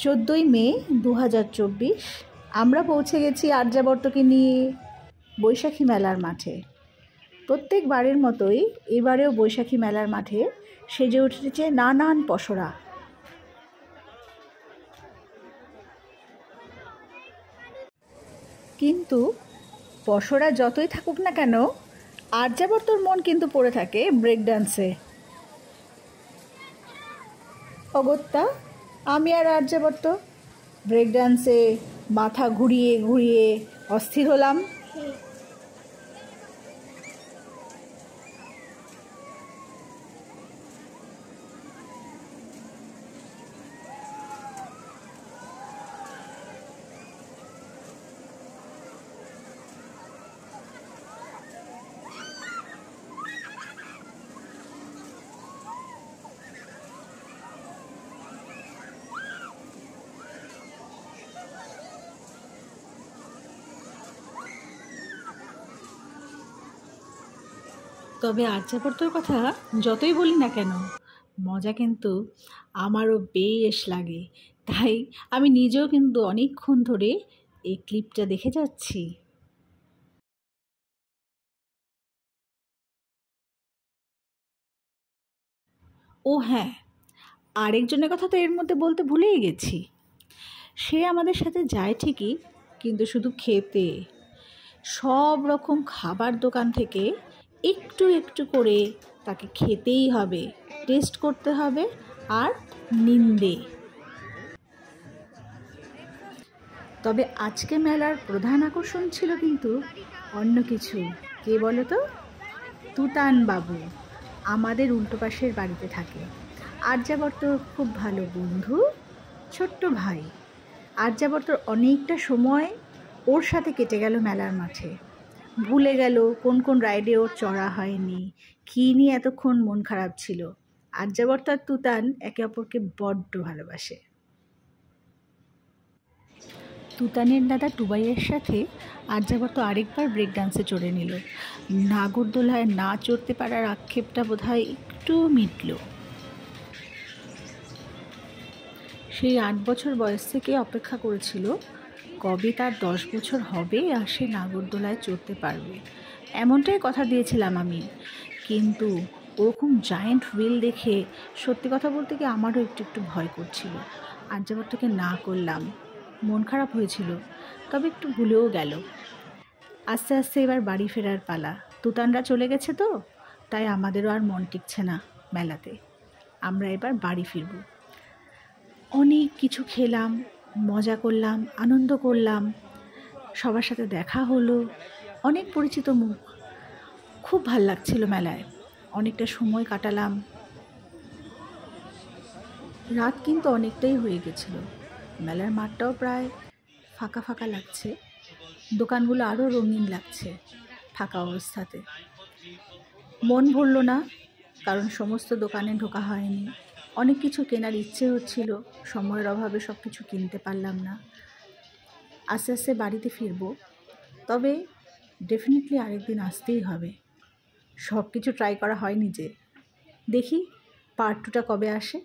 14ই মে 2024 আমরা পৌঁছে গেছি আর্যাবর্তকে নিয়ে বৈশাখী মেলার মাঠে। প্রত্যেকবারের মতোই এবারেও বৈশাখী মেলার মাঠে সেজে উঠেছে নানান পসরা। কিন্তু পসরা যতই থাকুক না কেন, আর্যাবর্তর মন কিন্তু পড়ে থাকে ব্রেক ডান্সে। অগত্যা আমি আর আর্যাবর্ত ব্রেক ডান্সে মাথা ঘুরিয়ে ঘুরিয়ে অস্থির হলাম। তবে আর্যাবর্তর কথা যতই বলি না কেন, মজা কিন্তু আমারও বেশ লাগে। তাই আমি নিজেও কিন্তু অনেকক্ষণ ধরে এই ক্লিপটা দেখে যাচ্ছি। ও হ্যাঁ, আরেকজনের কথা তো এর মধ্যে বলতে ভুলেই গেছি। সে আমাদের সাথে যায় ঠিকই, কিন্তু শুধু খেতে। সব রকম খাবার দোকান থেকে একটু একটু করে তাকে খেতেই হবে, টেস্ট করতে হবে আর নিন্দে। তবে আজকে মেলার প্রধান আকর্ষণ ছিল কিন্তু অন্য কিছু। কে বলো তো? তুতান বাবু আমাদের উল্টো পাশের বাড়িতে থাকে। আর্যাবর্ত খুব ভালো বন্ধু, ছোট্ট ভাই। আর্যাবর্তর অনেকটা সময় ওর সাথে কেটে গেল মেলার মাঠে। ভুলে গেল কোন কোন রাইডে ওর চড়া হয়নি, কী নিয়ে এতক্ষণ মন খারাপ ছিল। আর্যাবর্ত আর তুতান একে অপরকে বড্ড ভালোবাসে। তুতানের দাদা টুবাইয়ের সাথে আর্যাবর্ত আরেকবার ব্রেক ডান্সে চড়ে নিল। নাগরদোলায় না চড়তে পারার আক্ষেপটা বোধহয় একটু মিটল। সেই 8 বছর বয়স থেকে অপেক্ষা করেছিল কবে তার 10 বছর হবে আর সে নাগরদোলায় চড়তে পারবে। এমনটাই কথা দিয়েছিলাম আমি। কিন্তু ওরকম জায়েন্ট হুইল দেখে সত্যি কথা বলতে কি আমারও একটু একটু ভয় করছিল। আর্যাবর্তকে না করলাম, মন খারাপ হয়েছিল, তবে একটু ভুলেও গেল। আস্তে আস্তে এবার বাড়ি ফেরার পালা। তুতানরা চলে গেছে তো, তাই আমাদেরও আর মন টিকছে না মেলাতে। আমরা এবার বাড়ি ফিরব। অনেক কিছু খেলাম, মজা করলাম, আনন্দ করলাম, সবার সাথে দেখা হলো, অনেক পরিচিত মুখ। খুব ভাল লাগছিল মেলায়, অনেকটা সময় কাটালাম। রাত কিন্তু অনেকটাই হয়ে গেছিল। মেলার মাঠটাও প্রায় ফাঁকা ফাঁকা লাগছে, দোকানগুলো আরও রঙিন লাগছে ফাঁকা অবস্থাতে। মন ভরল না, কারণ সমস্ত দোকানে ঢোকা হয়নি। অনেক কিছু কেনার ইচ্ছে হচ্ছিল, সময়ের অভাবে সব কিছু কিনতে পারলাম না। আস্তে আস্তে বাড়িতে ফিরব, তবে ডেফিনেটলি আরেকদিন আসতেই হবে। সব কিছু ট্রাই করা হয়নি যে, দেখি পার্ট 2টা কবে আসে।